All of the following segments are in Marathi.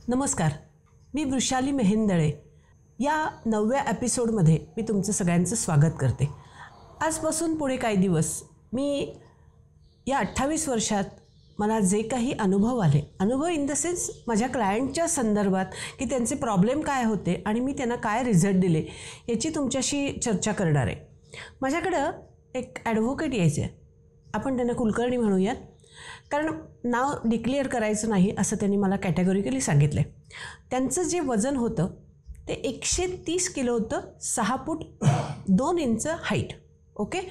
नमस्कार, मी वृषाली मेहेंदळे. या 9व्या एपिसोडमध्ये मी तुमचं सगळ्यांचं स्वागत करते. आजपासून पुढे काही दिवस मी या 28 वर्षात मला जे काही अनुभव आले, अनुभव इन द सेन्स माझ्या क्लायंटच्या संदर्भात की त्यांचे प्रॉब्लेम काय होते आणि मी त्यांना काय रिझल्ट दिले, याची तुमच्याशी चर्चा करणार आहे. माझ्याकडं एक ॲडव्होकेट यायचे, आपण त्यांना कुलकर्णी म्हणूयात, कारण नाव डिक्लेअर करायचं नाही असं त्यांनी मला कॅटेगोरिकली सांगितलं. त्यांचं जे वजन होतं ते 130 किलो होतं, 6 फूट 2 इंच हाईट. ओके.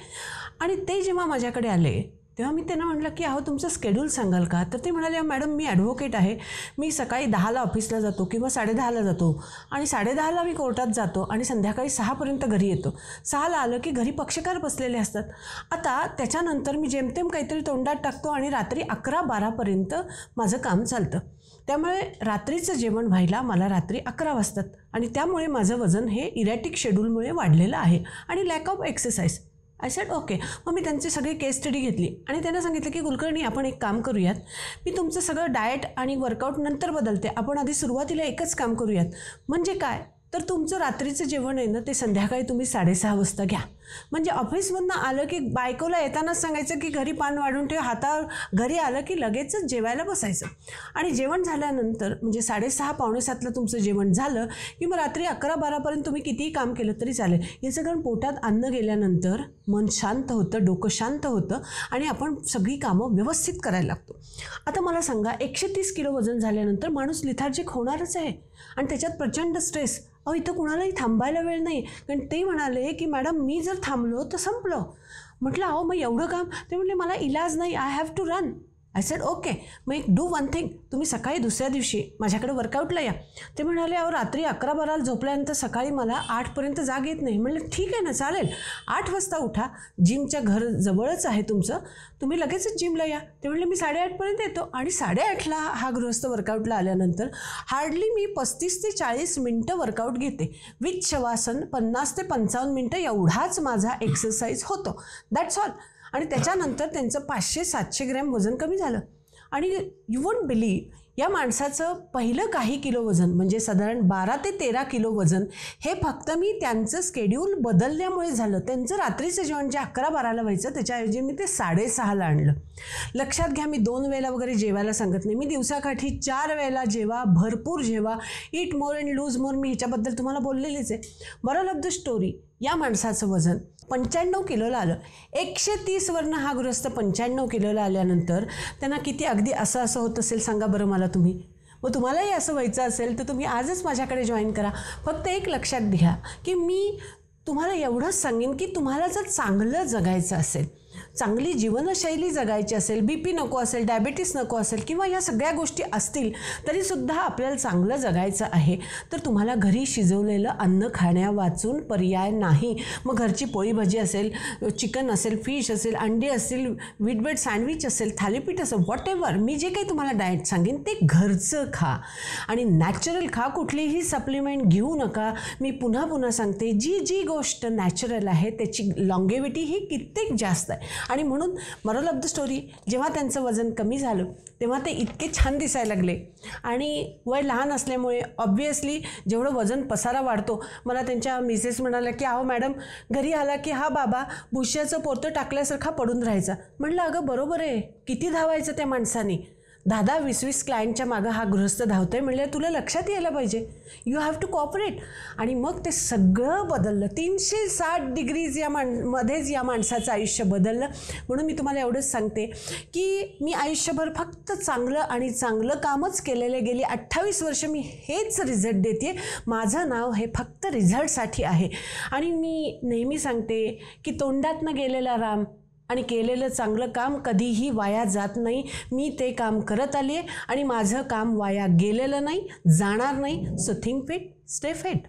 आणि ते जेव्हा माझ्याकडे आले तेव्हा मी त्यांना म्हटलं की अहो तुमचं स्केड्यूल सांगाल का? तर ते म्हणाले, मॅडम मी ॲडव्होकेट आहे, मी सकाळी 10ला ऑफिसला जातो किंवा 10:30ला जातो आणि 10:30ला मी कोर्टात जातो आणि संध्याकाळी 6पर्यंत घरी येतो. 6ला आलं की घरी पक्षकार बसलेले असतात. आता त्याच्यानंतर मी जेमतेम काहीतरी तोंडात टाकतो आणि रात्री 11-12पर्यंत माझं काम चालतं. त्यामुळे रात्रीचं जेवण व्हायला मला रात्री 11 वाजतात आणि त्यामुळे माझं वजन हे इरॅटिक शेड्यूलमुळे वाढलेलं आहे आणि lack of exercise. I said okay. मग मी त्यांची सगळी केस स्टडी घेतली आणि त्यांना सांगितलं की कुलकर्णी आपण एक काम करूयात, मी तुमचं सगळं डाएट आणि वर्कआउट नंतर बदलते, आपण आधी सुरुवातीला एकच काम करूयात. म्हणजे काय तर तुमचं रात्रीचं जेवण आहे ना ते संध्याकाळी तुम्ही 6:30 वाजता घ्या. म्हणजे ऑफिसमधनं आलं की बायकोला येतानाच सांगायचं की घरी पान वाढून ठेव, हातावर घरी आलं की लगेचच जेवायला बसायचं आणि जेवण झाल्यानंतर म्हणजे 6:30-6:45ला तुमचं जेवण झालं की मग रात्री 11-12पर्यंत तुम्ही कितीही काम केलं तरी चालेल. याचं कारण पोटात अन्न गेल्यानंतर मन शांत होतं, डोकं शांत होतं आणि आपण सगळी कामं व्यवस्थित करायला लागतो. आता मला सांगा, 130 किलो वजन झाल्यानंतर माणूस लिथार्जिक होणारच आहे आणि त्याच्यात प्रचंड स्ट्रेस. इथं कुणालाही थांबायला वेळ नाही. कारण ते म्हणाले की मॅडम मी जर थांबलो तर संपलं. म्हटलं अहो मग एवढं काम? ते म्हटले मला इलाज नाही, I have to run. I said okay. मग एक डू वन थिंग, तुम्ही सकाळी दुसऱ्या दिवशी माझ्याकडे वर्कआउटला या. ते म्हणाले अहो रात्री 11-12ला झोपल्यानंतर सकाळी मला 8पर्यंत जाग येत नाही. म्हटलं ठीक आहे ना, चालेल, 8 वाजता उठा, जिमच्या घर जवळच आहे तुमचं, तुम्ही लगेचच जिमला या. ते म्हटले मी 8:30पर्यंत येतो. आणि 8:30ला हा गृहस्थ वर्कआउटला आल्यानंतर हार्डली मी 35 ते 40 मिनटं वर्कआउट घेते विथ शवासन. 50 ते 55 मिनटं एवढाच माझा एक्सरसाइज होतो. That's all. आणि त्याच्यानंतर त्यांचं 500-700 ग्रॅम वजन कमी झालं. आणि यू वोंट बिलीव्ह, या माणसाचं पहिलं काही किलो वजन म्हणजे साधारण 12 ते 13 किलो वजन हे फक्त मी त्यांचं स्केड्यूल बदलल्यामुळे झालं. त्यांचं रात्रीचं जेवण जे 11-12ला व्हायचं त्याच्याऐवजी मी ते 6:30ला आणलं. लक्षात घ्या, मी 2 वेळेला वगैरे जेवायला सांगत नाही, मी दिवसाकाठी 4 वेळेला जेवा, भरपूर जेवा, ईट मोर अँड लूज मोर. मी ह्याच्याबद्दल तुम्हाला बोललेलीच आहे. मॉरल ऑफ द स्टोरी, या माणसाचं वजन 95 किलोला आलं. 130वरनं हा गृहस्थ 95 किलोला आल्यानंतर त्यांना किती अगदी असं होत असेल सांगा बरं मला तुम्ही. मग तुम्हालाही असं व्हायचं असेल तर तुम्ही आजच माझ्याकडे जॉईन करा. फक्त एक लक्षात घ्या की मी तुम्हाला एवढंच सांगेन की तुम्हाला जर चांगलं जगायचं असेल, चांगली जीवनशैली जगायची असेल, BP नको असेल, डायबिटीस नको असेल किंवा या सगळ्या गोष्टी असतील तरीसुद्धा आपल्याला चांगलं जगायचं आहे तर तुम्हाला घरी शिजवलेलं अन्न खाण्यावाचून पर्याय नाही. मग घरची पोळी भाजी असेल, चिकन असेल, फिश असेल, अंडी असतील, व्हीट ब्रेड सँडविच असेल, थालीपीठ असेल, व्हॉट एव्हर मी जे काही तुम्हाला डाएट सांगेन ते घरचं खा आणि नॅचरल खा. कुठलीही सप्लिमेंट घेऊ नका. मी पुन्हा सांगते, जी गोष्ट नॅचरल आहे त्याची लॉंगेविटी ही कित्येक जास्त आहे. आणि म्हणून मॉरल ऑफ द स्टोरी, जेव्हा त्यांचं वजन कमी झालं तेव्हा ते इतके छान दिसायला लागले. आणि वय लहान असल्यामुळे ऑब्व्हियसली जेवढं वजन पसारा वाढतो. मला त्यांच्या मिसेस म्हणाल्या की अहो मॅडम घरी आला की हा बाबा भुश्याचं पोतं टाकल्यासारखा पडून राहायचा. म्हटलं अगं बरोबर आहे, किती धावायचं त्या माणसाने, 10-20 क्लायंटच्या मागं हा गृहस्थ धावतोय म्हणजे तुला लक्षात यायला पाहिजे, यू हॅव टू कॉपरेट. आणि मग ते सगळं बदललं. 360 डिग्रीज मध्येच या माणसाचं आयुष्य बदललं. म्हणून मी तुम्हाला एवढंच सांगते की मी आयुष्यभर फक्त चांगलं आणि चांगलं कामच केलेले. गेली 28 वर्ष मी हेच रिझल्ट देते. माझं नाव हे फक्त रिझल्टसाठी आहे. आणि मी नेहमी सांगते की तोंडातनं गेलेला राम आणि केलेलं चांगलं काम कधीही वाया जात नाही. मी ते काम करत आली आहे आणि माझं काम वाया गेलेलं नाही, जाणार नाही. So think fit, stay fit.